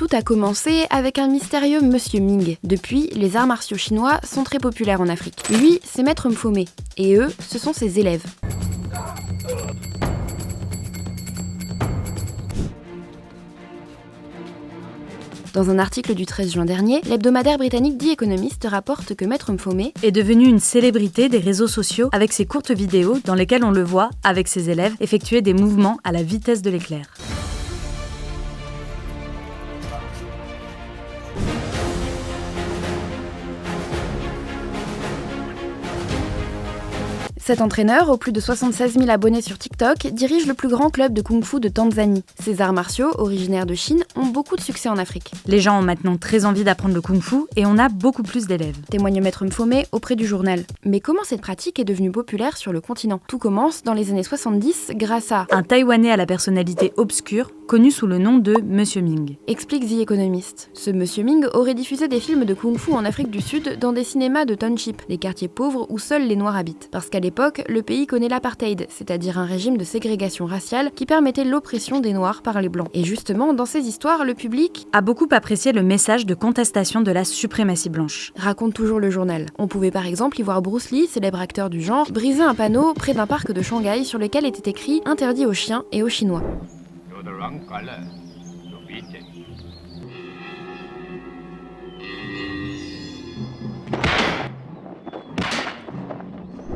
Tout a commencé avec un mystérieux Monsieur Ming. Depuis, les arts martiaux chinois sont très populaires en Afrique. Lui, c'est Maître Mphomé, et eux, ce sont ses élèves. Dans un article du 13 juin dernier, l'hebdomadaire britannique The Economist rapporte que Maître Mphomé est devenu une célébrité des réseaux sociaux avec ses courtes vidéos dans lesquelles on le voit, avec ses élèves, effectuer des mouvements à la vitesse de l'éclair. Cet entraîneur, aux plus de 76 000 abonnés sur TikTok, dirige le plus grand club de Kung Fu de Tanzanie. Ces arts martiaux, originaires de Chine, ont beaucoup de succès en Afrique. Les gens ont maintenant très envie d'apprendre le Kung Fu et on a beaucoup plus d'élèves. Témoigne Maître Mphomé auprès du journal. Mais comment cette pratique est devenue populaire sur le continent? Tout commence dans les années 70 grâce à un Taïwanais à la personnalité obscure, connu sous le nom de Monsieur Ming. Explique The Economist. Ce Monsieur Ming aurait diffusé des films de Kung Fu en Afrique du Sud dans des cinémas de township, des quartiers pauvres où seuls les Noirs habitent. Parce qu'à l'époque, le pays connaît l'apartheid, c'est-à-dire un régime de ségrégation raciale qui permettait l'oppression des Noirs par les Blancs. Et justement, dans ces histoires, le public a beaucoup apprécié le message de contestation de la suprématie blanche. Raconte toujours le journal. On pouvait par exemple y voir Bruce Lee, célèbre acteur du genre, briser un panneau près d'un parc de Shanghai sur lequel était écrit « Interdit aux chiens et aux Chinois ».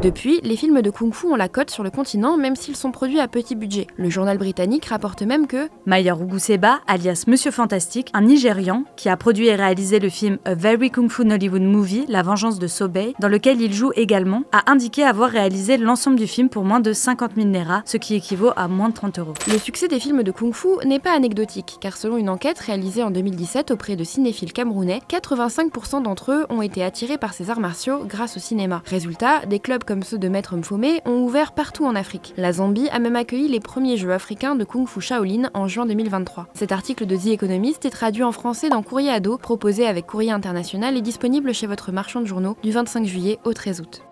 Depuis, les films de Kung Fu ont la cote sur le continent, même s'ils sont produits à petit budget. Le journal britannique rapporte même que Maya Ruguseba, alias Monsieur Fantastique, un Nigérian qui a produit et réalisé le film A Very Kung Fu Nollywood Movie, La Vengeance de Sobei, dans lequel il joue également, a indiqué avoir réalisé l'ensemble du film pour moins de 50 000 naira, ce qui équivaut à moins de 30 €. Le succès des films de Kung Fu n'est pas anecdotique, car selon une enquête réalisée en 2017 auprès de cinéphiles camerounais, 85% d'entre eux ont été attirés par ces arts martiaux grâce au cinéma. Résultat, des clubs comme ceux de Maître Mphomé ont ouvert partout en Afrique. La Zambie a même accueilli les premiers jeux africains de Kung Fu Shaolin en juin 2023. Cet article de The Economist est traduit en français dans Courrier Ado, proposé avec Courrier International et disponible chez votre marchand de journaux du 25 juillet au 13 août.